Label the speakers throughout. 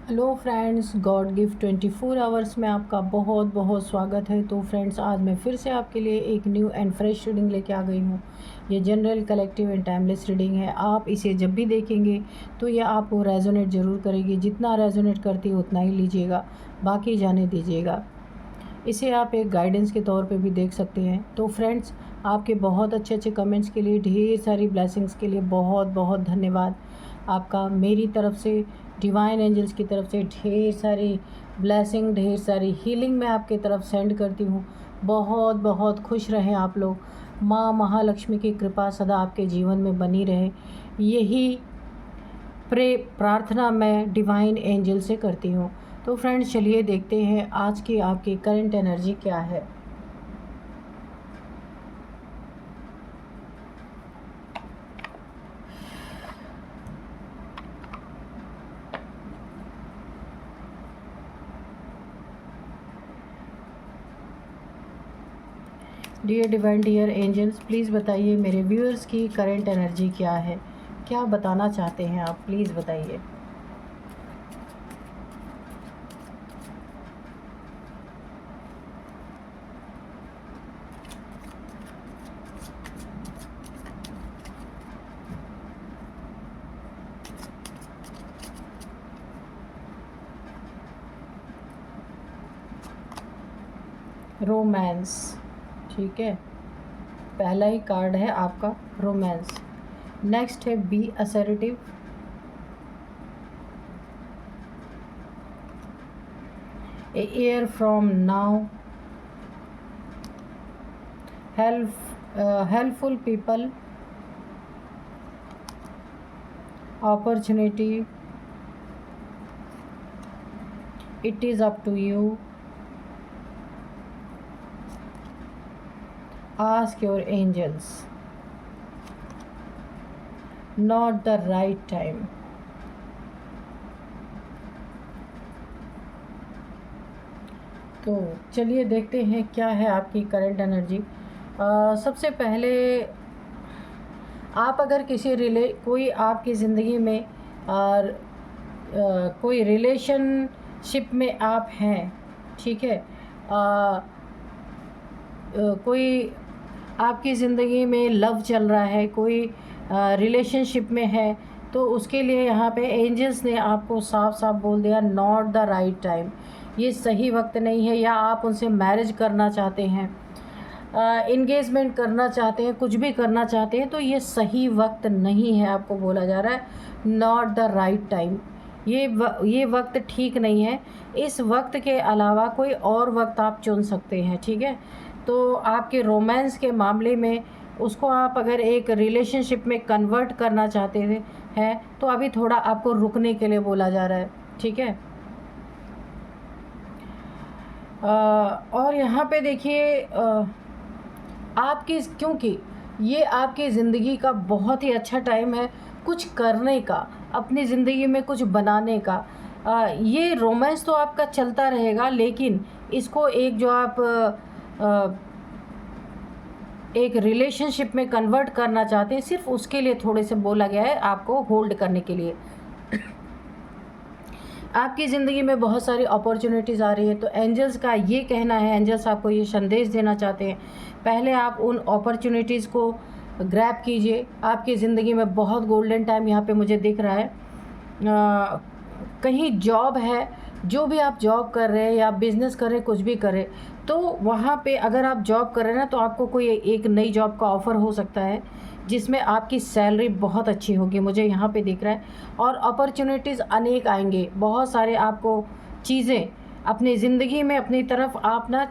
Speaker 1: Hello friends, God gift 24 hours में आपका बहुत बहुत स्वागत है। तो फ्रेंड्स, आज मैं फिर से आपके लिए एक न्यू एंड फ्रेश रीडिंग लेके आ गई हूँ। ये general, collective and timeless reading है। आप इसे जब भी देखेंगे तो ये आपको रेजोनेट ज़रूर करेगी। जितना रेजोनेट करती है उतना ही लीजिएगा, बाकी जाने दीजिएगा। इसे आप एक गाइडेंस के तौर पे भी देख सकते हैं। तो फ्रेंड्स, आपके बहुत अच्छे अच्छे कमेंट्स के लिए, ढेर सारी ब्लेसिंग्स के लिए बहुत बहुत धन्यवाद आपका। मेरी तरफ से, डिवाइन एंजल्स की तरफ से ढेर सारी ब्लेसिंग, ढेर सारी हीलिंग मैं आपके तरफ सेंड करती हूँ। बहुत बहुत खुश रहें आप लोग। माँ महालक्ष्मी की कृपा सदा आपके जीवन में बनी रहे, यही प्रार्थना मैं डिवाइन एंजल से करती हूँ। तो फ्रेंड्स, चलिए देखते हैं आज की आपकी करंट एनर्जी क्या है। Dear divine, dear angels, please बताइए मेरे व्यूअर्स की करंट एनर्जी क्या है, क्या बताना चाहते हैं आप, प्लीज़ बताइए। रोमांस, ठीक है, पहला ही कार्ड है आपका रोमांस। नेक्स्ट है be assertive, a year from now, helpful people, opportunity, it is up to you, ask your angels, not the right time। तो चलिए देखते हैं क्या है आपकी करंट एनर्जी। सबसे पहले, आप अगर कोई आपकी ज़िंदगी में कोई रिलेशनशिप में आप हैं, ठीक है, कोई आपकी ज़िंदगी में लव चल रहा है, कोई रिलेशनशिप में है, तो उसके लिए यहाँ पे एंजल्स ने आपको साफ साफ बोल दिया, नॉट द राइट टाइम, ये सही वक्त नहीं है। या आप उनसे मैरिज करना चाहते हैं, इंगेजमेंट करना चाहते हैं, कुछ भी करना चाहते हैं, तो ये सही वक्त नहीं है। आपको बोला जा रहा है नॉट द राइट टाइम, ये वक्त ठीक नहीं है। इस वक्त के अलावा कोई और वक्त आप चुन सकते हैं, ठीक है। तो आपके रोमांस के मामले में उसको आप अगर एक रिलेशनशिप में कन्वर्ट करना चाहते हैं तो अभी थोड़ा आपको रुकने के लिए बोला जा रहा है, ठीक है। और यहाँ पे देखिए, क्योंकि ये आपकी ज़िंदगी का बहुत ही अच्छा टाइम है कुछ करने का, अपनी ज़िंदगी में कुछ बनाने का। ये रोमांस तो आपका चलता रहेगा, लेकिन इसको एक जो आप एक रिलेशनशिप में कन्वर्ट करना चाहते हैं, सिर्फ उसके लिए थोड़े से बोला गया है आपको होल्ड करने के लिए। आपकी ज़िंदगी में बहुत सारी अपॉर्चुनिटीज़ आ रही है, तो एंजल्स का ये कहना है, एंजल्स आपको ये संदेश देना चाहते हैं, पहले आप उन अपॉर्चुनिटीज़ को ग्रैब कीजिए। आपकी ज़िंदगी में बहुत गोल्डन टाइम यहाँ पे मुझे दिख रहा है। कहीं जॉब है, जो भी आप जॉब कर रहे हैं या बिज़नेस कर रहे हैं, कुछ भी कर रहे हैं, तो वहाँ पे अगर आप जॉब कर रहे हैं ना, तो आपको कोई एक नई जॉब का ऑफ़र हो सकता है जिसमें आपकी सैलरी बहुत अच्छी होगी, मुझे यहाँ पे दिख रहा है। और अपॉर्चुनिटीज़ अनेक आएंगे, बहुत सारे आपको चीज़ें अपनी ज़िंदगी में अपनी तरफ आप ना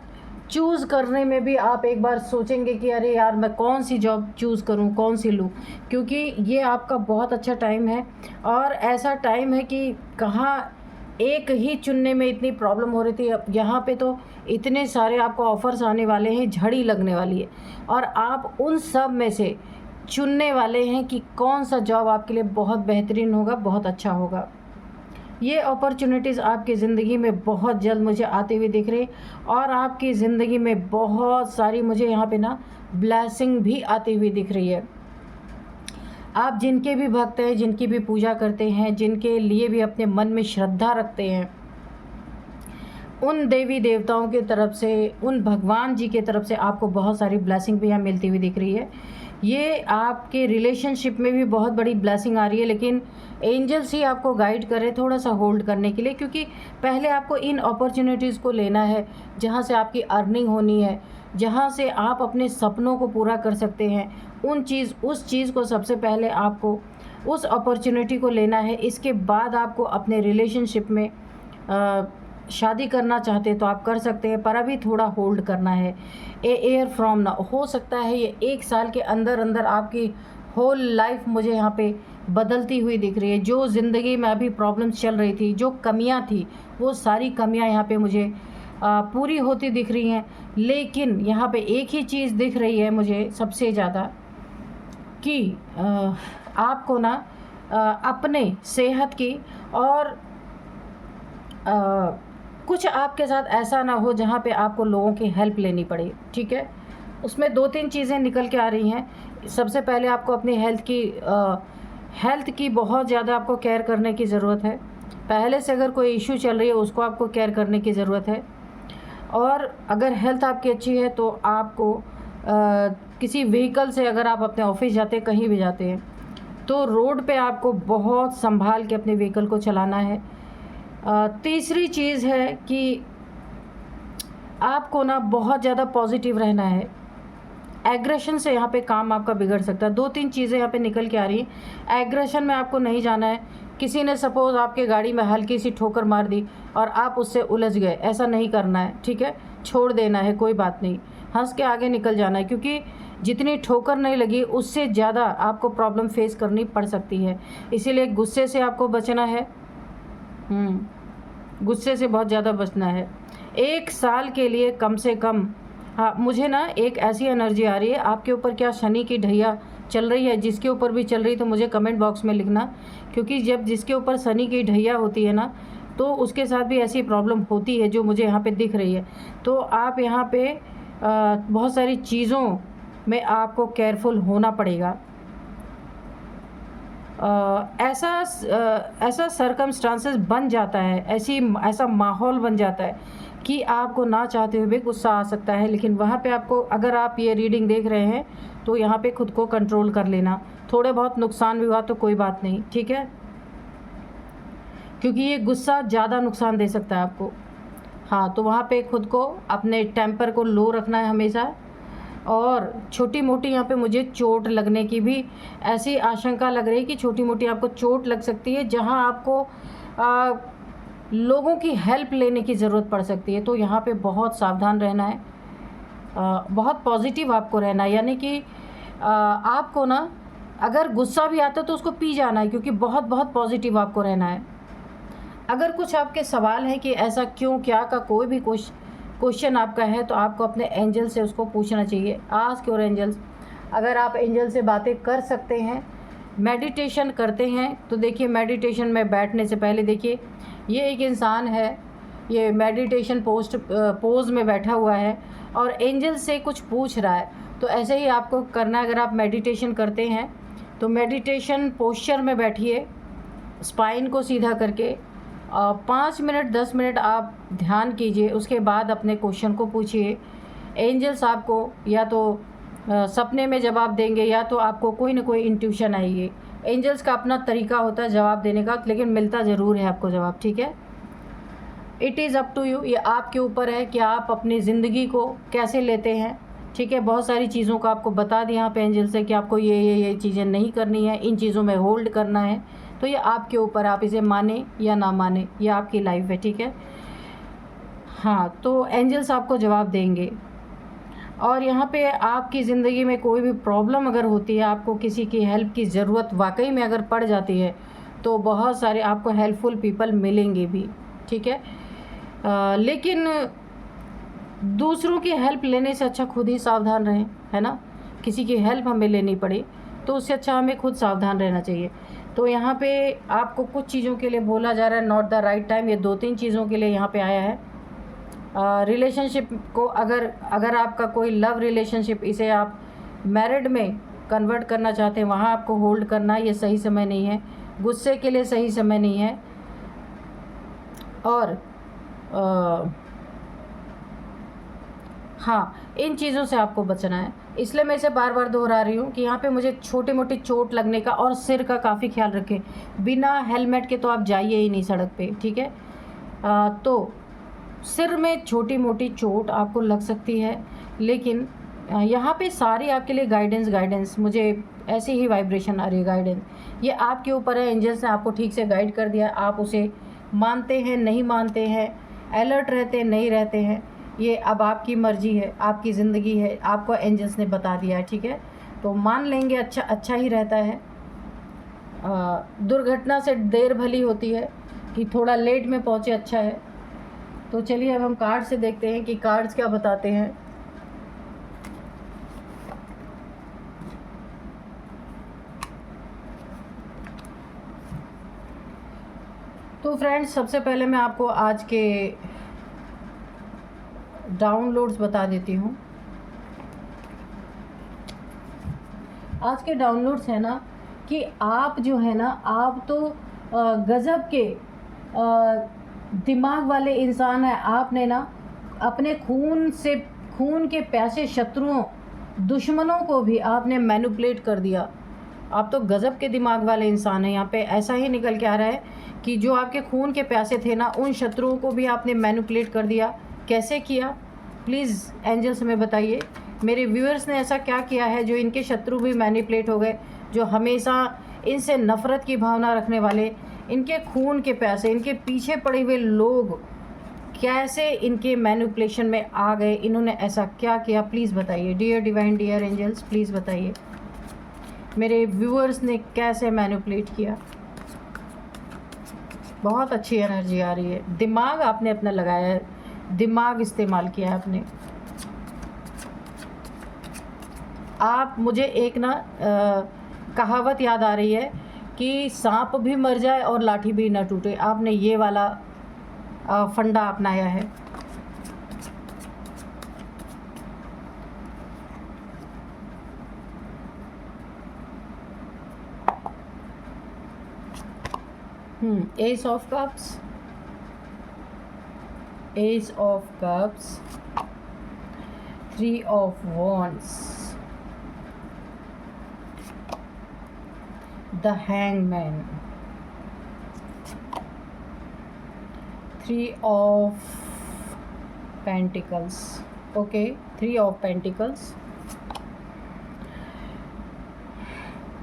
Speaker 1: चूज़ करने में भी आप एक बार सोचेंगे कि अरे यार, मैं कौन सी जॉब चूज़ करूं, कौन सी लूं, क्योंकि ये आपका बहुत अच्छा टाइम है। और ऐसा टाइम है कि कहाँ एक ही चुनने में इतनी प्रॉब्लम हो रही थी, अब यहाँ पे तो इतने सारे आपको ऑफ़र्स आने वाले हैं, झड़ी लगने वाली है, और आप उन सब में से चुनने वाले हैं कि कौन सा जॉब आपके लिए बहुत बेहतरीन होगा, बहुत अच्छा होगा। ये अपॉर्चुनिटीज़ आपकी ज़िंदगी में बहुत जल्द मुझे आते हुए दिख रही, और आपकी ज़िंदगी में बहुत सारी मुझे यहाँ पे ना ब्लेसिंग भी आती हुई दिख रही है। आप जिनके भी भक्त हैं, जिनकी भी पूजा करते हैं, जिनके लिए भी अपने मन में श्रद्धा रखते हैं, उन देवी देवताओं की तरफ से, उन भगवान जी की तरफ से आपको बहुत सारी ब्लेसिंग भी यहाँ मिलती हुई दिख रही है। ये आपके रिलेशनशिप में भी बहुत बड़ी ब्लेसिंग आ रही है, लेकिन एंजल्स ही आपको गाइड कर रहे हैं थोड़ा सा होल्ड करने के लिए, क्योंकि पहले आपको इन अपॉर्चुनिटीज़ को लेना है जहाँ से आपकी अर्निंग होनी है, जहाँ से आप अपने सपनों को पूरा कर सकते हैं। उस चीज़ को सबसे पहले आपको उस अपॉर्चुनिटी को लेना है। इसके बाद आपको अपने रिलेशनशिप में शादी करना चाहते हैं तो आप कर सकते हैं, पर अभी थोड़ा होल्ड करना है। एयर फ्रॉम ना हो सकता है ये 1 साल के अंदर अंदर आपकी होल लाइफ मुझे यहाँ पे बदलती हुई दिख रही है। जो ज़िंदगी में अभी प्रॉब्लम्स चल रही थी, जो कमियाँ थी, वो सारी कमियाँ यहाँ पे मुझे पूरी होती दिख रही हैं। लेकिन यहाँ पे एक ही चीज़ दिख रही है मुझे सबसे ज़्यादा, कि आपको ना अपने सेहत की और कुछ आपके साथ ऐसा ना हो जहाँ पे आपको लोगों की हेल्प लेनी पड़े, ठीक है। उसमें 2-3 चीज़ें निकल के आ रही हैं। सबसे पहले आपको अपनी हेल्थ की बहुत ज़्यादा आपको केयर करने की ज़रूरत है। पहले से अगर कोई इशू चल रही है उसको आपको केयर करने की ज़रूरत है। और अगर हेल्थ आपकी अच्छी है तो आपको किसी व्हीकल से, अगर आप अपने ऑफिस जाते हैं, कहीं भी जाते हैं, तो रोड पे आपको बहुत संभाल के अपने व्हीकल को चलाना है। तीसरी चीज़ है कि आपको ना बहुत ज़्यादा पॉजिटिव रहना है। एग्रेशन से यहाँ पे काम आपका बिगड़ सकता है। 2-3 चीज़ें यहाँ पे निकल के आ रही हैं। एग्रेशन में आपको नहीं जाना है। किसी ने सपोज़ आपके गाड़ी में हल्की सी ठोकर मार दी और आप उससे उलझ गए, ऐसा नहीं करना है, ठीक है। छोड़ देना है, कोई बात नहीं, हंस के आगे निकल जाना है, क्योंकि जितनी ठोकर नहीं लगी उससे ज़्यादा आपको प्रॉब्लम फेस करनी पड़ सकती है। इसीलिए गुस्से से आपको बचना है। गुस्से से बहुत ज़्यादा बचना है 1 साल के लिए कम से कम। हाँ, मुझे ना एक ऐसी एनर्जी आ रही है आपके ऊपर। क्या शनि की ढैया चल रही है? जिसके ऊपर भी चल रही तो मुझे कमेंट बॉक्स में लिखना, क्योंकि जब जिसके ऊपर शनि की ढैया होती है ना, तो उसके साथ भी ऐसी प्रॉब्लम होती है जो मुझे यहाँ पे दिख रही है। तो आप यहाँ पे बहुत सारी चीज़ों में आपको केयरफुल होना पड़ेगा। ऐसा सर्कमस्टांसेस बन जाता है, ऐसा माहौल बन जाता है कि आपको ना चाहते हुए भी गुस्सा आ सकता है। लेकिन वहाँ पे आपको, अगर आप ये रीडिंग देख रहे हैं तो यहाँ पे खुद को कंट्रोल कर लेना। थोड़े बहुत नुकसान भी हुआ तो कोई बात नहीं, ठीक है, क्योंकि ये गुस्सा ज़्यादा नुकसान दे सकता है आपको। हाँ, तो वहाँ पे खुद को, अपने टेम्पर को लो रखना है हमेशा। और छोटी मोटी यहाँ पे मुझे चोट लगने की भी ऐसी आशंका लग रही है कि छोटी मोटी आपको चोट लग सकती है, जहाँ आपको लोगों की हेल्प लेने की ज़रूरत पड़ सकती है। तो यहाँ पे बहुत सावधान रहना है, बहुत पॉजिटिव आपको रहना है। यानी कि आपको ना अगर गुस्सा भी आता है तो उसको पी जाना है, क्योंकि बहुत बहुत पॉजिटिव आपको रहना है। अगर कुछ आपके सवाल है कि ऐसा क्यों, क्या का कोई भी क्वेश्चन आपका है, तो आपको अपने एंजल से उसको पूछना चाहिए। Ask your angels. अगर आप एंजल से बातें कर सकते हैं, मेडिटेशन करते हैं, तो देखिए मेडिटेशन में बैठने से पहले देखिए ये एक इंसान है, ये मेडिटेशन पोज में बैठा हुआ है और एंजल से कुछ पूछ रहा है। तो ऐसे ही आपको करना है। अगर आप मेडिटेशन करते हैं तो मेडिटेशन पोस्चर में बैठिए, स्पाइन को सीधा करके 5 मिनट 10 मिनट आप ध्यान कीजिए। उसके बाद अपने क्वेश्चन को पूछिए। एंजल्स आपको या तो सपने में जवाब देंगे, या तो आपको कोई ना कोई इंट्यूशन आएगी। एंजल्स का अपना तरीका होता है जवाब देने का, लेकिन मिलता ज़रूर है आपको जवाब, ठीक है। It is up to you, ये आपके ऊपर है कि आप अपनी ज़िंदगी को कैसे लेते हैं, ठीक है। बहुत सारी चीज़ों को आपको बता दिया यहाँ पे एंजल से कि आपको ये चीज़ें नहीं करनी है, इन चीज़ों में होल्ड करना है। तो ये आपके ऊपर, आप इसे माने या ना माने, ये आपकी लाइफ है, ठीक है। हाँ, तो एंजल्स आपको जवाब देंगे। और यहाँ पे आपकी ज़िंदगी में कोई भी प्रॉब्लम अगर होती है, आपको किसी की हेल्प की ज़रूरत वाकई में अगर पड़ जाती है, तो बहुत सारे आपको हेल्पफुल पीपल मिलेंगे भी, ठीक है। लेकिन दूसरों की हेल्प लेने से अच्छा खुद ही सावधान रहें, है ना। किसी की हेल्प हमें लेनी पड़े तो उससे अच्छा हमें खुद सावधान रहना चाहिए। तो यहाँ पे आपको कुछ चीज़ों के लिए बोला जा रहा है नॉट द राइट टाइम। ये 2-3 चीज़ों के लिए यहाँ पे आया है। रिलेशनशिप को, अगर आपका कोई लव रिलेशनशिप, इसे आप मैरिड में कन्वर्ट करना चाहते हैं वहाँ आपको होल्ड करना, ये सही समय नहीं है। गुस्से के लिए सही समय नहीं है। और हाँ, इन चीज़ों से आपको बचना है। इसलिए मैं इसे बार बार दोहरा रही हूँ कि यहाँ पे मुझे छोटी मोटी चोट लगने का, और सिर का काफ़ी ख्याल रखें। बिना हेलमेट के तो आप जाइए ही नहीं सड़क पे, ठीक है। तो सिर में छोटी मोटी चोट आपको लग सकती है, लेकिन यहाँ पे सारी आपके लिए गाइडेंस मुझे ऐसी ही वाइब्रेशन आ रही है। गाइडेंस ये आपके ऊपर है। एंजल्स ने आपको ठीक से गाइड कर दिया, आप उसे मानते हैं नहीं मानते हैं, अलर्ट रहते हैं नहीं रहते हैं, ये अब आपकी मर्जी है, आपकी ज़िंदगी है, आपको एंजल्स ने बता दिया है, ठीक है। तो मान लेंगे, अच्छा ही रहता है। दुर्घटना से देर भली होती है, कि थोड़ा लेट में पहुँचे अच्छा है। तो चलिए अब हम कार्ड से देखते हैं कि कार्ड्स क्या बताते हैं। तो फ्रेंड्स, सबसे पहले मैं आपको आज के डाउनलोड्स बता देती हूँ। आज के डाउनलोड्स है ना कि आप जो है ना, आप तो गज़ब के दिमाग वाले इंसान हैं। आपने ना अपने खून के प्यासे शत्रुओं, दुश्मनों को भी आपने मैनिपुलेट कर दिया। आप तो गज़ब के दिमाग वाले इंसान हैं। यहाँ पे ऐसा ही निकल के आ रहा है कि जो आपके खून के प्यासे थे ना, उन शत्रुओं को भी आपने मैनिपुलेट कर दिया। कैसे किया, प्लीज़ एंजल्स हमें बताइए। मेरे व्यूअर्स ने ऐसा क्या किया है जो इनके शत्रु भी मैनिपुलेट हो गए, जो हमेशा इनसे नफ़रत की भावना रखने वाले, इनके खून के प्यासे, इनके पीछे पड़े हुए लोग कैसे इनके मैनिपुलेशन में आ गए, इन्होंने ऐसा क्या किया, प्लीज़ बताइए। Dear divine, dear angels, please बताइए मेरे व्यूअर्स ने कैसे मैनिपुलेट किया। बहुत अच्छी एनर्जी आ रही है। दिमाग आपने अपना लगाया है, दिमाग इस्तेमाल किया है आपने। आप मुझे एक ना कहावत याद आ रही है कि सांप भी मर जाए और लाठी भी ना टूटे। आपने ये वाला फंडा अपनाया है। S of cups, S of cups, 3 of wands, the hangman, 3 of pentacles, okay, 3 of pentacles,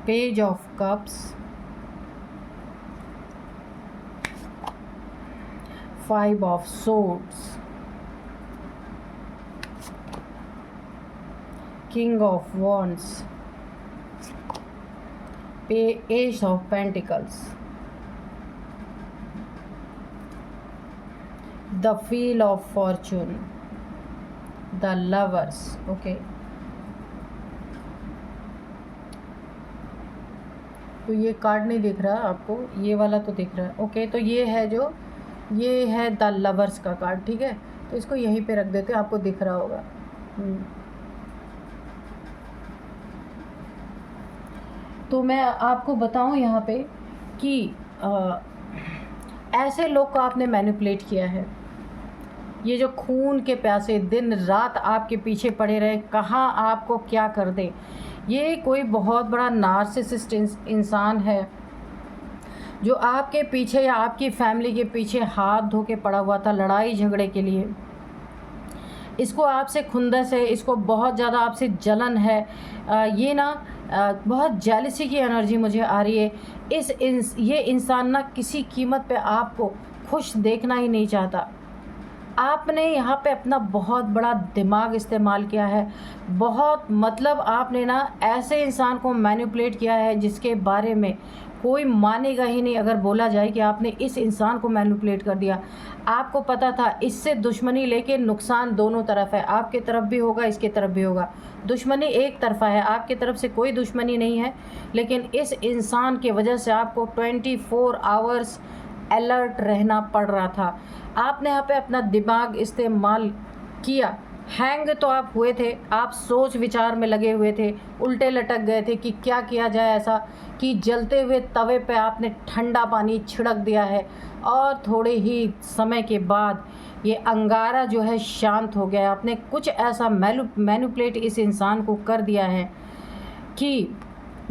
Speaker 1: page of cups, 5 of swords, king of wands, ace of pentacles, the wheel of fortune, the lovers, okay। तो ये card नहीं दिख रहा आपको, ये वाला तो दिख रहा है, ओके। तो ये है द लवर्स का कार्ड, ठीक है। तो इसको यहीं पे रख देते हैं, आपको दिख रहा होगा। तो मैं आपको बताऊं यहाँ पे कि ऐसे लोग को आपने मैनिपुलेट किया है। ये जो खून के प्यासे दिन रात आपके पीछे पड़े रहे, कहाँ आपको क्या कर दे। ये कोई बहुत बड़ा नार्सिसिस्ट इंसान है जो आपके पीछे या आपकी फैमिली के पीछे हाथ धो के पड़ा हुआ था लड़ाई झगड़े के लिए। इसको आपसे खुंदस है, इसको बहुत ज़्यादा आपसे जलन है। ये ना बहुत जेलसी की एनर्जी मुझे आ रही है। ये इंसान ना किसी कीमत पे आपको खुश देखना ही नहीं चाहता। आपने यहाँ पे अपना बहुत बड़ा दिमाग इस्तेमाल किया है। बहुत मतलब आपने ना ऐसे इंसान को मैनिपुलेट किया है जिसके बारे में कोई मानेगा ही नहीं अगर बोला जाए कि आपने इस इंसान को मैनिपुलेट कर दिया। आपको पता था इससे दुश्मनी लेके नुकसान दोनों तरफ है, आपके तरफ भी होगा, इसके तरफ भी होगा। दुश्मनी एक तरफा है, आपके तरफ से कोई दुश्मनी नहीं है, लेकिन इस इंसान की वजह से आपको 24 आवर्स अलर्ट रहना पड़ रहा था। आपने यहाँ पे अपना दिमाग इस्तेमाल किया हैंग तो आप हुए थे, आप सोच विचार में लगे हुए थे, उल्टे लटक गए थे कि क्या किया जाए ऐसा कि जलते हुए तवे पे आपने ठंडा पानी छिड़क दिया है और थोड़े ही समय के बाद ये अंगारा जो है शांत हो गया है। आपने कुछ ऐसा मैनिपुलेट इस इंसान को कर दिया है कि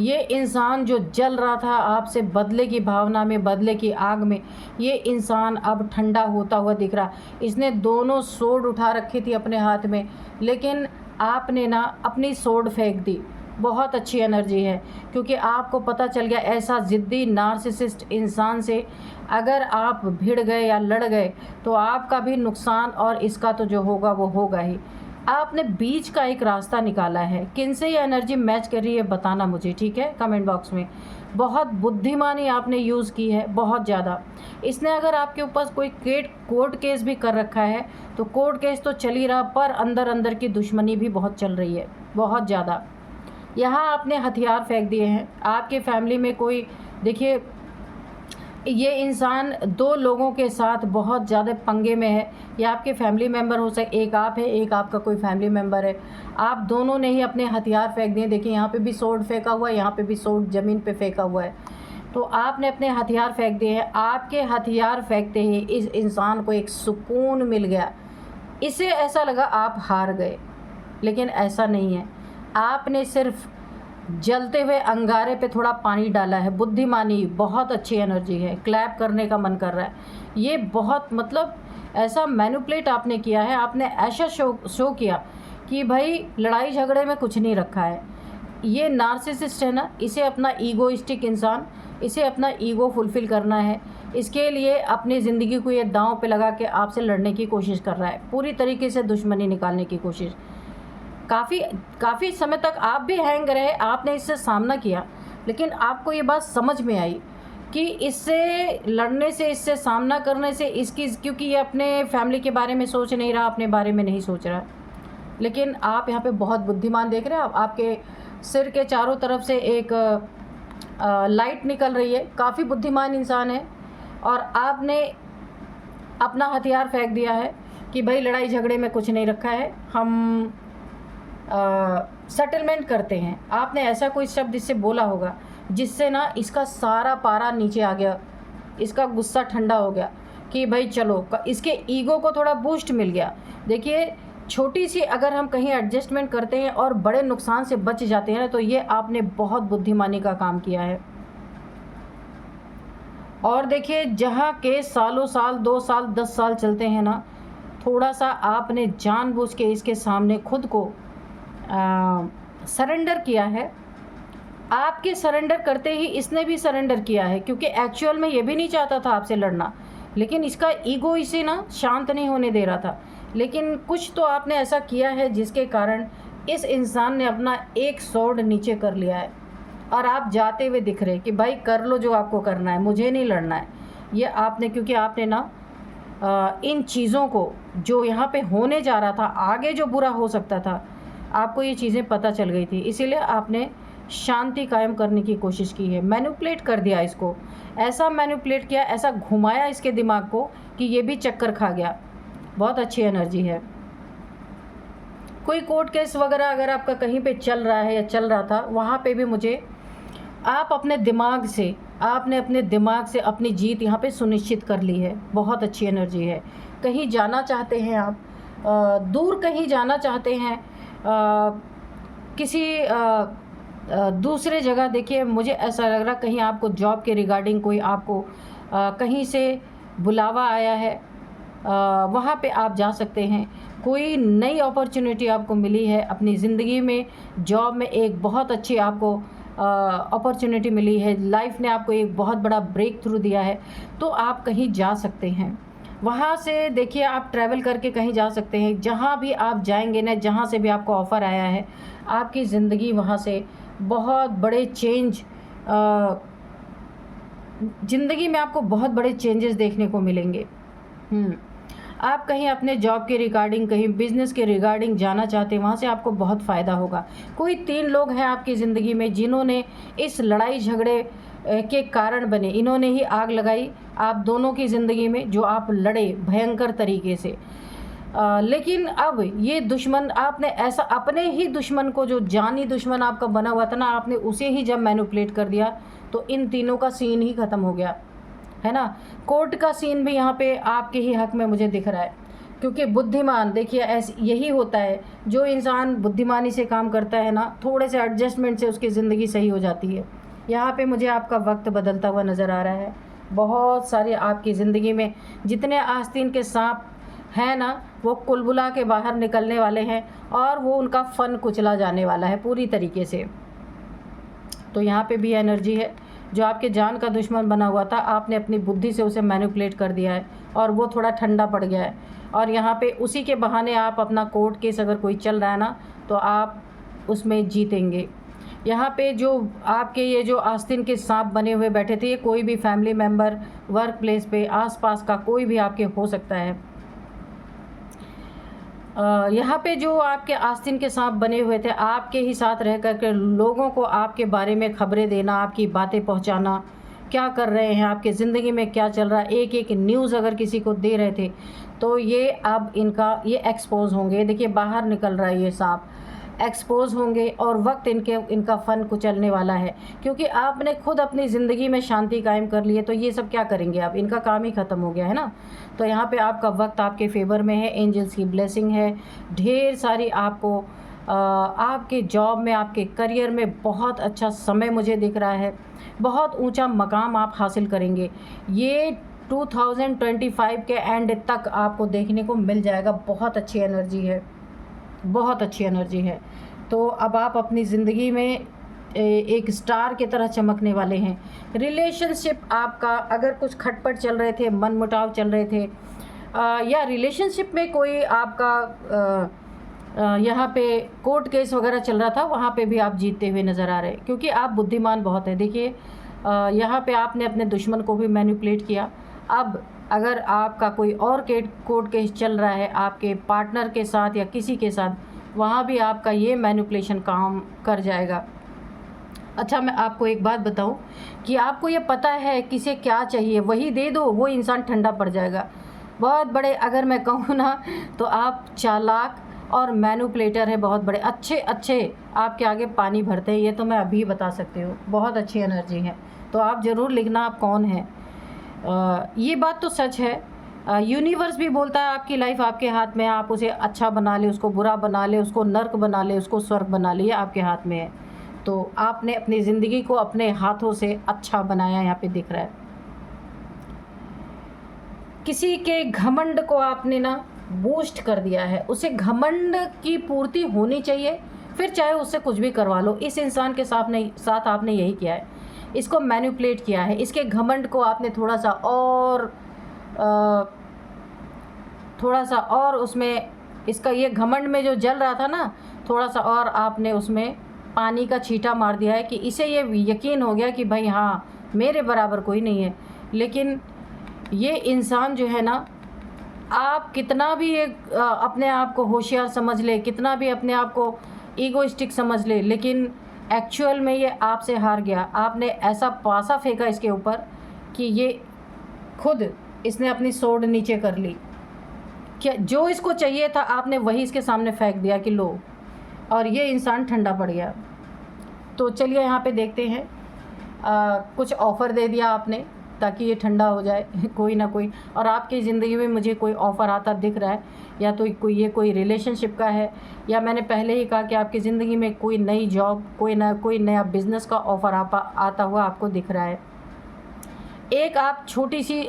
Speaker 1: ये इंसान जो जल रहा था आपसे बदले की भावना में, बदले की आग में, ये इंसान अब ठंडा होता हुआ दिख रहा। इसने दोनों सोड उठा रखी थी अपने हाथ में, लेकिन आपने ना अपनी सोड फेंक दी। बहुत अच्छी एनर्जी है, क्योंकि आपको पता चल गया ऐसा ज़िद्दी नार्सिसिस्ट इंसान से अगर आप भिड़ गए या लड़ गए तो आपका भी नुकसान और इसका तो जो होगा वो होगा ही। आपने बीच का एक रास्ता निकाला है। किन से ये एनर्जी मैच कर रही है बताना मुझे, ठीक है, कमेंट बॉक्स में। बहुत बुद्धिमानी आपने यूज़ की है, बहुत ज़्यादा। इसने अगर आपके ऊपर कोई कोर्ट केस भी कर रखा है तो कोर्ट केस तो चल ही रहा, पर अंदर अंदर की दुश्मनी भी बहुत चल रही है, बहुत ज़्यादा। यहाँ आपने हथियार फेंक दिए हैं। आपके फैमिली में कोई, देखिए ये इंसान दो लोगों के साथ बहुत ज़्यादा पंगे में है। ये आपके फैमिली मेम्बर हो सकते, एक आप है, एक आपका कोई फैमिली मेम्बर है। आप दोनों ने ही अपने हथियार फेंक दिए। देखिए यहाँ पे भी सोड फेंका हुआ है, यहाँ पे भी सोड ज़मीन पे फेंका हुआ है। तो आपने अपने हथियार फेंक दिए हैं। आपके हथियार फेंकते ही इस इंसान को एक सुकून मिल गया। इसे ऐसा लगा आप हार गए, लेकिन ऐसा नहीं है। आपने सिर्फ जलते हुए अंगारे पे थोड़ा पानी डाला है। बुद्धिमानी, बहुत अच्छी एनर्जी है। क्लैप करने का मन कर रहा है। ये बहुत, मतलब ऐसा मैनिपुलेट आपने किया है। आपने ऐसा शो किया कि भाई लड़ाई झगड़े में कुछ नहीं रखा है। ये नार्सिसिस्ट है ना, इसे अपना ईगोइस्टिक इंसान, इसे अपना ईगो फुलफ़िल करना है। इसके लिए अपनी ज़िंदगी को ये दांव पे लगा के आपसे लड़ने की कोशिश कर रहा है, पूरी तरीके से दुश्मनी निकालने की कोशिश। काफ़ी समय तक आप भी हैंग रहे, आपने इससे सामना किया, लेकिन आपको ये बात समझ में आई कि इससे लड़ने से, इससे सामना करने से इसकी, क्योंकि ये अपने फैमिली के बारे में सोच नहीं रहा, अपने बारे में नहीं सोच रहा। लेकिन आप यहाँ पे बहुत बुद्धिमान देख रहे हैं। आपके सिर के चारों तरफ से एक लाइट निकल रही है। काफ़ी बुद्धिमान इंसान है। और आपने अपना हथियार फेंक दिया है कि भाई लड़ाई झगड़े में कुछ नहीं रखा है, हम सेटलमेंट करते हैं। आपने ऐसा कोई शब्द इससे बोला होगा जिससे ना इसका सारा पारा नीचे आ गया, इसका गुस्सा ठंडा हो गया कि भाई चलो, इसके ईगो को थोड़ा बूस्ट मिल गया। देखिए छोटी सी अगर हम कहीं एडजस्टमेंट करते हैं और बड़े नुकसान से बच जाते हैं ना, तो ये आपने बहुत बुद्धिमानी का काम किया है। और देखिए जहाँ के सालों साल, 2 साल, 10 साल चलते हैं ना, थोड़ा सा आपने जानबूझ के इसके सामने खुद को सरेंडर किया है। आपके सरेंडर करते ही इसने भी सरेंडर किया है, क्योंकि एक्चुअल में ये भी नहीं चाहता था आपसे लड़ना, लेकिन इसका ईगो इसे ना शांत नहीं होने दे रहा था। लेकिन कुछ तो आपने ऐसा किया है जिसके कारण इस इंसान ने अपना एक स्वॉर्ड नीचे कर लिया है और आप जाते हुए दिख रहे कि भाई कर लो जो आपको करना है, मुझे नहीं लड़ना है। ये आपने, क्योंकि आपने ना इन चीज़ों को, जो यहाँ पे होने जा रहा था, आगे जो बुरा हो सकता था, आपको ये चीज़ें पता चल गई थी, इसीलिए आपने शांति कायम करने की कोशिश की है। मैनिपुलेट कर दिया इसको, ऐसा मैनिपुलेट किया, ऐसा घुमाया इसके दिमाग को कि ये भी चक्कर खा गया। बहुत अच्छी एनर्जी है। कोई कोर्ट केस वगैरह अगर आपका कहीं पे चल रहा है या चल रहा था, वहाँ पे भी मुझे, आप अपने दिमाग से, आपने अपने दिमाग से अपनी जीत यहाँ पे सुनिश्चित कर ली है। बहुत अच्छी एनर्जी है। कहीं जाना चाहते हैं आप, दूर कहीं जाना चाहते हैं, किसी दूसरे जगह। देखिए मुझे ऐसा लग रहा कहीं आपको जॉब के रिगार्डिंग कोई आपको कहीं से बुलावा आया है, वहाँ पे आप जा सकते हैं। कोई नई अपॉर्चुनिटी आपको मिली है अपनी ज़िंदगी में, जॉब में एक बहुत अच्छी आपको अपॉर्चुनिटी मिली है, लाइफ ने आपको एक बहुत बड़ा ब्रेक थ्रू दिया है, तो आप कहीं जा सकते हैं। वहाँ से देखिए आप ट्रैवल करके कहीं जा सकते हैं। जहाँ भी आप जाएंगे ना, जहाँ से भी आपको ऑफ़र आया है, आपकी ज़िंदगी वहाँ से बहुत बड़े चेंज, ज़िंदगी में आपको बहुत बड़े चेंजेस देखने को मिलेंगे। आप कहीं अपने जॉब के रिगार्डिंग, कहीं बिज़नेस के रिगार्डिंग जाना चाहते हैं, वहाँ से आपको बहुत फ़ायदा होगा। कोई 3 लोग हैं आपकी ज़िंदगी में जिन्होंने इस लड़ाई झगड़े के कारण बने, इन्होंने ही आग लगाई आप दोनों की ज़िंदगी में, जो आप लड़े भयंकर तरीके से। लेकिन अब ये दुश्मन आपने ऐसा अपने ही दुश्मन को, जो जानी दुश्मन आपका बना हुआ था ना, आपने उसे ही जब मैनिपुलेट कर दिया तो इन तीनों का सीन ही ख़त्म हो गया, है ना। कोर्ट का सीन भी यहाँ पे आपके ही हक में मुझे दिख रहा है, क्योंकि बुद्धिमान, देखिए ऐसे यही होता है, जो इंसान बुद्धिमानी से काम करता है ना, थोड़े से एडजस्टमेंट से उसकी ज़िंदगी सही हो जाती है। यहाँ पे मुझे आपका वक्त बदलता हुआ नज़र आ रहा है। बहुत सारे आपकी ज़िंदगी में जितने आस्तीन के सांप हैं ना, वो कुलबुला के बाहर निकलने वाले हैं और वो उनका फन कुचला जाने वाला है पूरी तरीके से। तो यहाँ पे भी एनर्जी है, जो आपके जान का दुश्मन बना हुआ था, आपने अपनी बुद्धि से उसे मैनिपुलेट कर दिया है और वो थोड़ा ठंडा पड़ गया है। और यहाँ पे उसी के बहाने आप अपना कोर्ट केस अगर कोई चल रहा है ना, तो आप उसमें जीतेंगे। यहाँ पे जो आपके ये जो आस्तीन के सांप बने हुए बैठे थे, ये कोई भी फैमिली मेम्बर, वर्क प्लेस पे आसपास का कोई भी आपके हो सकता है। यहाँ पे जो आपके आस्तीन के सांप बने हुए थे, आपके ही साथ रह कर के लोगों को आपके बारे में खबरें देना, आपकी बातें पहुँचाना, क्या कर रहे हैं, आपकी ज़िंदगी में क्या चल रहा है, एक एक न्यूज़ अगर किसी को दे रहे थे, तो ये अब इनका ये एक्सपोज होंगे। देखिए बाहर निकल रहा है ये सांप, एक्सपोज होंगे और वक्त इनका फ़न कुचलने वाला है, क्योंकि आपने खुद अपनी ज़िंदगी में शांति कायम कर ली है, तो ये सब क्या करेंगे अब, इनका काम ही ख़त्म हो गया है ना। तो यहाँ पे आपका वक्त आपके फेवर में है, एंजल्स की ब्लेसिंग है, ढेर सारी आपको आपके जॉब में, आपके करियर में बहुत अच्छा समय मुझे दिख रहा है, बहुत ऊंचा मकाम आप हासिल करेंगे। ये 2025 के एंड तक आपको देखने को मिल जाएगा। बहुत अच्छी एनर्जी है, बहुत अच्छी एनर्जी है। तो अब आप अपनी ज़िंदगी में एक स्टार की तरह चमकने वाले हैं। रिलेशनशिप आपका, अगर कुछ खटपट चल रहे थे, मनमुटाव चल रहे थे, या रिलेशनशिप में कोई आपका यहाँ पे कोर्ट केस वगैरह चल रहा था, वहाँ पे भी आप जीतते हुए नज़र आ रहे हैं, क्योंकि आप बुद्धिमान बहुत हैं। देखिए यहाँ पे आपने अपने दुश्मन को भी मैनिपुलेट किया। अब अगर आपका कोई और कोर्ट केस चल रहा है आपके पार्टनर के साथ या किसी के साथ, वहाँ भी आपका ये मैनिपुलेशन काम कर जाएगा। अच्छा, मैं आपको एक बात बताऊं कि आपको ये पता है किसे क्या चाहिए, वही दे दो, वो इंसान ठंडा पड़ जाएगा। बहुत बड़े, अगर मैं कहूँ ना, तो आप चालाक और मैनिपुलेटर है, बहुत बड़े अच्छे आपके आगे पानी भरते हैं, ये तो मैं अभी बता सकती हूँ। बहुत अच्छी एनर्जी है, तो आप ज़रूर लिखना आप कौन हैं। ये बात तो सच है। यूनिवर्स भी बोलता है आपकी लाइफ आपके हाथ में है, आप उसे अच्छा बना ले, उसको बुरा बना ले, उसको नर्क बना ले, उसको स्वर्ग बना ले, ये आपके हाथ में है। तो आपने अपनी ज़िंदगी को अपने हाथों से अच्छा बनाया, यहाँ पे दिख रहा है। किसी के घमंड को आपने ना बूस्ट कर दिया है, उसे घमंड की पूर्ति होनी चाहिए, फिर चाहे उससे कुछ भी करवा लो। इस इंसान के साथ आपने यही किया है, इसको मैनिपुलेट किया है, इसके घमंड को आपने थोड़ा सा और उसमें, इसका ये घमंड में जो जल रहा था ना, थोड़ा सा और आपने उसमें पानी का छींटा मार दिया है, कि इसे ये यकीन हो गया कि भाई हाँ, मेरे बराबर कोई नहीं है। लेकिन ये इंसान जो है ना, आप कितना भी अपने आप को होशियार समझ ले, कितना भी अपने आप को ईगोइस्टिक समझ ले, लेकिन एक्चुअल में ये आपसे हार गया। आपने ऐसा पासा फेंका इसके ऊपर कि ये खुद इसने अपनी सोड नीचे कर ली। क्या जो इसको चाहिए था आपने वही इसके सामने फेंक दिया कि लो, और ये इंसान ठंडा पड़ गया। तो चलिए यहाँ पे देखते हैं, कुछ ऑफ़र दे दिया आपने ताकि ये ठंडा हो जाए कोई ना कोई। और आपकी ज़िंदगी में मुझे कोई ऑफ़र आता दिख रहा है, या तो कोई रिलेशनशिप का है, या मैंने पहले ही कहा कि आपकी ज़िंदगी में कोई नई जॉब, कोई नया बिज़नेस का ऑफ़र आता हुआ आपको दिख रहा है। एक आप छोटी सी,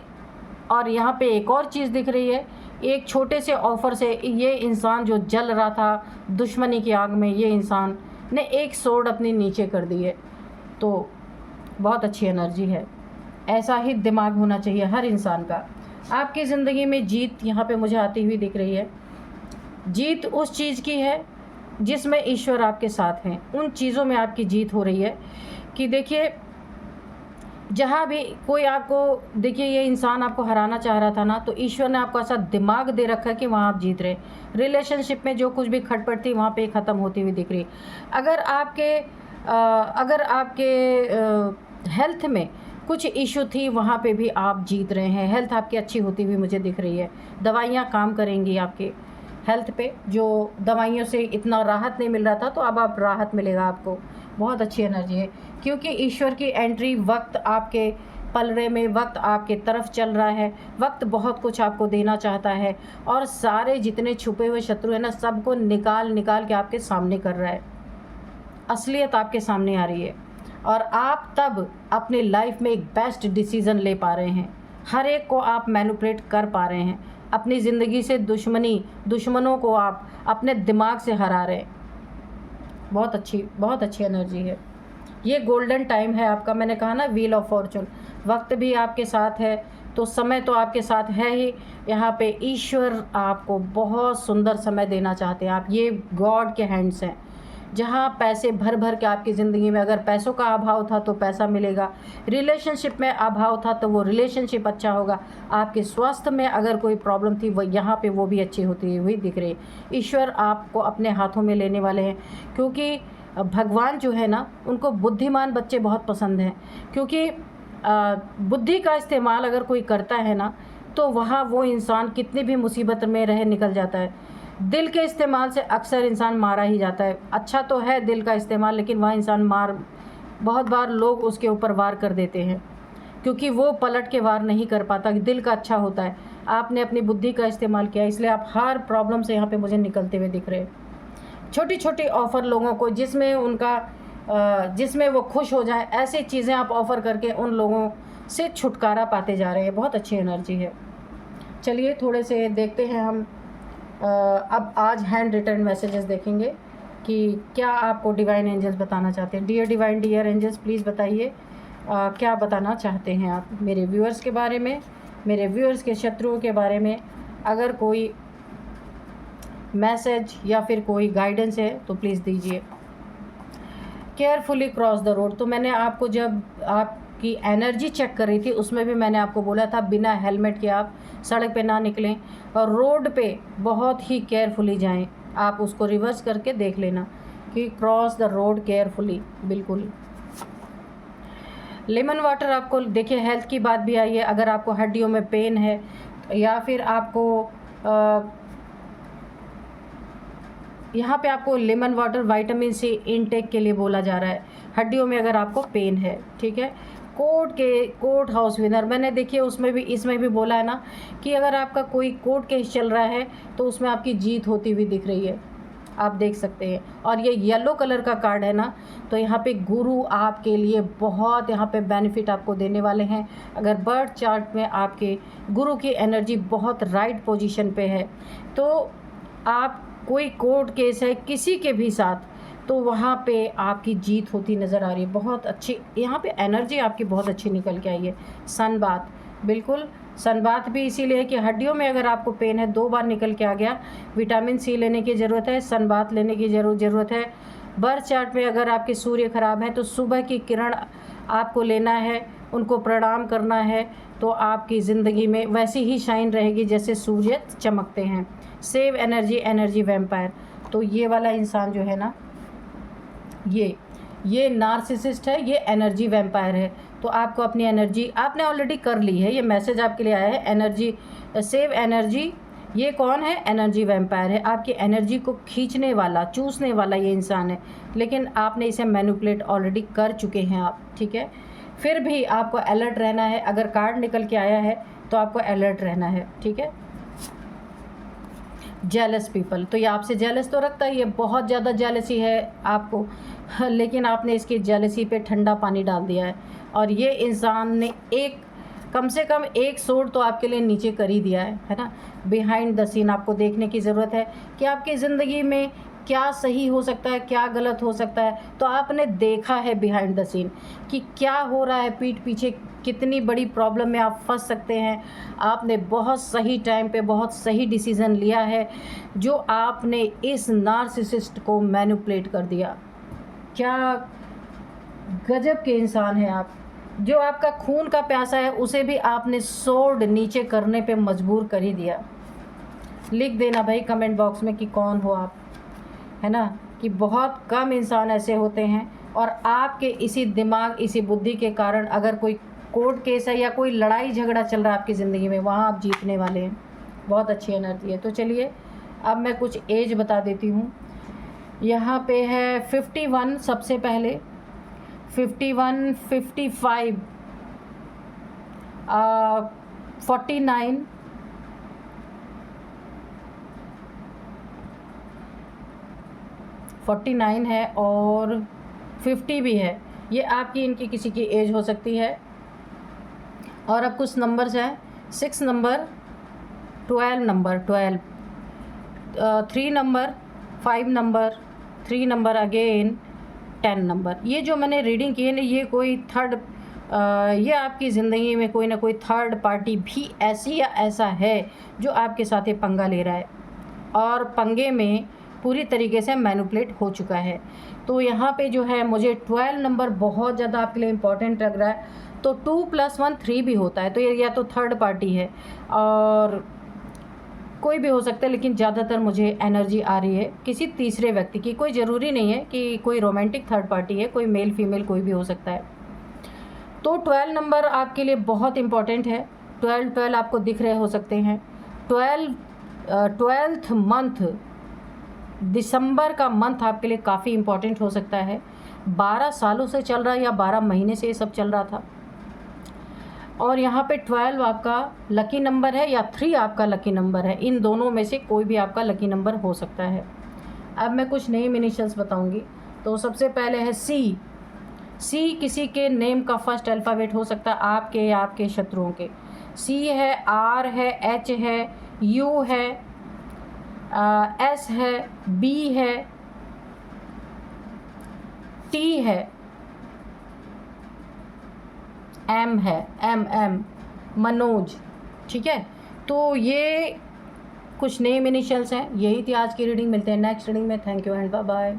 Speaker 1: और यहाँ पे एक और चीज़ दिख रही है, एक छोटे से ऑफ़र से ये इंसान जो जल रहा था दुश्मनी की आग में, ये इंसान ने एक सोड अपनी नीचे कर दी है। तो बहुत अच्छी एनर्जी है, ऐसा ही दिमाग होना चाहिए हर इंसान का। आपकी ज़िंदगी में जीत यहाँ पे मुझे आती हुई दिख रही है। जीत उस चीज़ की है जिसमें ईश्वर आपके साथ हैं, उन चीज़ों में आपकी जीत हो रही है। कि देखिए जहाँ भी कोई आपको, देखिए ये इंसान आपको हराना चाह रहा था ना, तो ईश्वर ने आपको ऐसा दिमाग दे रखा है कि वहाँ आप जीत रहे। रिलेशनशिप में जो कुछ भी खटपट थी वहाँ पे ख़त्म होती हुई दिख रही। अगर आपके हेल्थ में कुछ इशू थी, वहाँ पे भी आप जीत रहे हैं। हेल्थ आपकी अच्छी होती हुई मुझे दिख रही है, दवाइयाँ काम करेंगी आपके। हेल्थ पे, जो दवाइयों से इतना राहत नहीं मिल रहा था, तो अब आप राहत मिलेगा आपको। बहुत अच्छी एनर्जी है, क्योंकि ईश्वर की एंट्री, वक्त आपके पलड़े में, वक्त आपके तरफ चल रहा है, वक्त बहुत कुछ आपको देना चाहता है, और सारे जितने छुपे हुए शत्रु हैं ना, सबको निकाल निकाल के आपके सामने कर रहा है। असलियत आपके सामने आ रही है, और आप तब अपनी लाइफ में एक बेस्ट डिसीज़न ले पा रहे हैं। हर एक को आप मैनिपुलेट कर पा रहे हैं। अपनी ज़िंदगी से दुश्मनों को आप अपने दिमाग से हरा रहे हैं। बहुत अच्छी एनर्जी है। ये गोल्डन टाइम है आपका। मैंने कहा ना, व्हील ऑफ फॉर्चून, वक्त भी आपके साथ है, तो समय तो आपके साथ है ही। यहाँ पे ईश्वर आपको बहुत सुंदर समय देना चाहते हैं। आप ये गॉड के हैंड्स हैं। जहाँ पैसे भर भर के आपकी ज़िंदगी में, अगर पैसों का अभाव था तो पैसा मिलेगा, रिलेशनशिप में अभाव था तो वो रिलेशनशिप अच्छा होगा, आपके स्वास्थ्य में अगर कोई प्रॉब्लम थी वो यहाँ पे वो भी अच्छी होती हुई दिख रही है। ईश्वर आपको अपने हाथों में लेने वाले हैं, क्योंकि भगवान जो है ना, उनको बुद्धिमान बच्चे बहुत पसंद हैं। क्योंकि बुद्धि का इस्तेमाल अगर कोई करता है ना, तो वहाँ वो इंसान कितनी भी मुसीबत में रहे निकल जाता है। दिल के इस्तेमाल से अक्सर इंसान मारा ही जाता है। अच्छा तो है दिल का इस्तेमाल, लेकिन वह इंसान बहुत बार लोग उसके ऊपर वार कर देते हैं, क्योंकि वो पलट के वार नहीं कर पाता। दिल का अच्छा होता है। आपने अपनी बुद्धि का इस्तेमाल किया, इसलिए आप हर प्रॉब्लम से यहाँ पे मुझे निकलते हुए दिख रहे हैं। छोटी छोटी ऑफ़र लोगों को, जिसमें वो खुश हो जाए, ऐसी चीज़ें आप ऑफ़र करके उन लोगों से छुटकारा पाते जा रहे हैं। बहुत अच्छी एनर्जी है। चलिए थोड़े से देखते हैं हम। अब आज हैंड रिटन मैसेजेस देखेंगे कि क्या आपको डिवाइन एंजल्स बताना चाहते हैं। डियर एंजल्स, प्लीज़ बताइए क्या बताना चाहते हैं आप मेरे व्यूअर्स के बारे में, मेरे व्यूअर्स के शत्रुओं के बारे में। अगर कोई मैसेज या फिर कोई गाइडेंस है तो प्लीज़ दीजिए। केयरफुली क्रॉस द रोड, तो मैंने आपको जब आपकी एनर्जी चेक कर रही थी उसमें भी मैंने आपको बोला था बिना हेलमेट के आप सड़क पे ना निकलें, और रोड पे बहुत ही केयरफुली जाएं। आप उसको रिवर्स करके देख लेना कि क्रॉस द रोड केयरफुली, बिल्कुल। लेमन वाटर आपको, देखिए हेल्थ की बात भी आई है। अगर आपको हड्डियों में पेन है, या फिर आपको यहाँ पे आपको lemon water vitamin C intake के लिए बोला जा रहा है। हड्डियों में अगर आपको पेन है, ठीक है। कोर्ट हाउस विनर, मैंने देखिए उसमें भी, इसमें भी बोला है ना कि अगर आपका कोई कोर्ट केस चल रहा है तो उसमें आपकी जीत होती हुई दिख रही है, आप देख सकते हैं। और ये येलो कलर का कार्ड है ना, तो यहाँ पे गुरु आपके लिए बहुत यहाँ पे बेनिफिट आपको देने वाले हैं। अगर बर्थ चार्ट में आपके गुरु की एनर्जी बहुत राइट पोजीशन पे है, तो आप कोई कोर्ट केस है किसी के भी साथ, तो वहाँ पे आपकी जीत होती नज़र आ रही है। बहुत अच्छी यहाँ पे एनर्जी आपकी बहुत अच्छी निकल के आई है। सन बाथ, बिल्कुल सन बाथ भी इसीलिए कि हड्डियों में अगर आपको पेन है, 2 बार निकल के आ गया। विटामिन सी लेने की ज़रूरत है, सन बाथ लेने की ज़रूरत है। बर्थ चार्ट में अगर आपके सूर्य खराब है तो सुबह की किरण आपको लेना है, उनको प्रणाम करना है, तो आपकी ज़िंदगी में वैसी ही शाइन रहेगी जैसे सूर्य चमकते हैं। सेव एनर्जी वैम्पायर, तो ये वाला इंसान जो है ना, ये नार्सिसिस्ट है, ये एनर्जी वैम्पायर है। तो आपको अपनी एनर्जी आपने ऑलरेडी कर ली है। ये मैसेज आपके लिए आया है, एनर्जी सेव एनर्जी। ये कौन है? एनर्जी वैम्पायर है। आपकी एनर्जी को खींचने वाला, चूसने वाला ये इंसान है, लेकिन आपने इसे मैनिपुलेट ऑलरेडी कर चुके हैं आप, ठीक है। फिर भी आपको अलर्ट रहना है। अगर कार्ड निकल के आया है तो आपको अलर्ट रहना है, ठीक है। जेलस पीपल, तो ये आपसे जेलस तो रखता ही है, बहुत ज़्यादा जेलसी है आपको, लेकिन आपने इसकी जेलसी पे ठंडा पानी डाल दिया है, और ये इंसान ने कम से कम एक सोड तो आपके लिए नीचे कर ही दिया है ना। बिहाइंड द सीन आपको देखने की ज़रूरत है कि आपकी ज़िंदगी में क्या सही हो सकता है, क्या गलत हो सकता है। तो आपने देखा है बिहाइंड द सीन कि क्या हो रहा है पीठ पीछे, कितनी बड़ी प्रॉब्लम में आप फंस सकते हैं। आपने बहुत सही टाइम पे बहुत सही डिसीज़न लिया है, जो आपने इस नार्सिसिस्ट को मैनिपुलेट कर दिया। क्या गजब के इंसान हैं आप। जो आपका खून का प्यासा है उसे भी आपने सोड नीचे करने पे मजबूर कर ही दिया। लिख देना भाई कमेंट बॉक्स में कि कौन हो आप, है ना। कि बहुत कम इंसान ऐसे होते हैं, और आपके इसी दिमाग, इसी बुद्धि के कारण अगर कोई कोर्ट केस है या कोई लड़ाई झगड़ा चल रहा है आपकी ज़िंदगी में, वहाँ आप जीतने वाले हैं। बहुत अच्छी एनर्जी है। तो चलिए अब मैं कुछ एज बता देती हूँ। यहाँ पे है 51 सबसे पहले, 51, 55, 49, 49 है और 50 भी है। ये आपकी इनकी किसी की एज हो सकती है। और अब कुछ नंबर्स हैं, 6 number, 12 number, 12, 3 number, 5 number, 3 number again, 10 number. ये जो मैंने रीडिंग की है ना, ये कोई थर्ड, ये आपकी ज़िंदगी में कोई ना कोई थर्ड पार्टी भी ऐसी या ऐसा है जो आपके साथ ये पंगा ले रहा है और पंगे में पूरी तरीके से मैनिपुलेट हो चुका है। तो यहाँ पे जो है मुझे 12 नंबर बहुत ज़्यादा आपके लिए इम्पॉर्टेंट लग रहा है। तो 2 + 1 3 भी होता है, तो ये या तो थर्ड पार्टी है और कोई भी हो सकता है, लेकिन ज़्यादातर मुझे एनर्जी आ रही है किसी तीसरे व्यक्ति की। कोई ज़रूरी नहीं है कि कोई रोमांटिक थर्ड पार्टी है, कोई मेल फीमेल कोई भी हो सकता है। तो 12 नंबर आपके लिए बहुत इम्पॉर्टेंट है। 12 आपको दिख रहे हो सकते हैं। 12th मंथ, दिसंबर का मंथ आपके लिए काफ़ी इम्पॉर्टेंट हो सकता है। 12 सालों से चल रहा है या 12 महीने से ये सब चल रहा था। और यहाँ पे 12 आपका लकी नंबर है या 3 आपका लकी नंबर है। इन दोनों में से कोई भी आपका लकी नंबर हो सकता है। अब मैं कुछ नेम इनिशियल्स बताऊंगी। तो सबसे पहले है सी। सी किसी के नेम का फर्स्ट अल्फ़ाबेट हो सकता है, आपके या आपके शत्रुओं के। सी है, आर है, एच है, यू है, एस है, बी है, टी है, एम है, एम मनोज। ठीक है, तो ये कुछ नेम इनिशियल्स हैं। यही थी आज की रीडिंग। मिलते हैं नेक्स्ट रीडिंग में। Thank you and bye bye.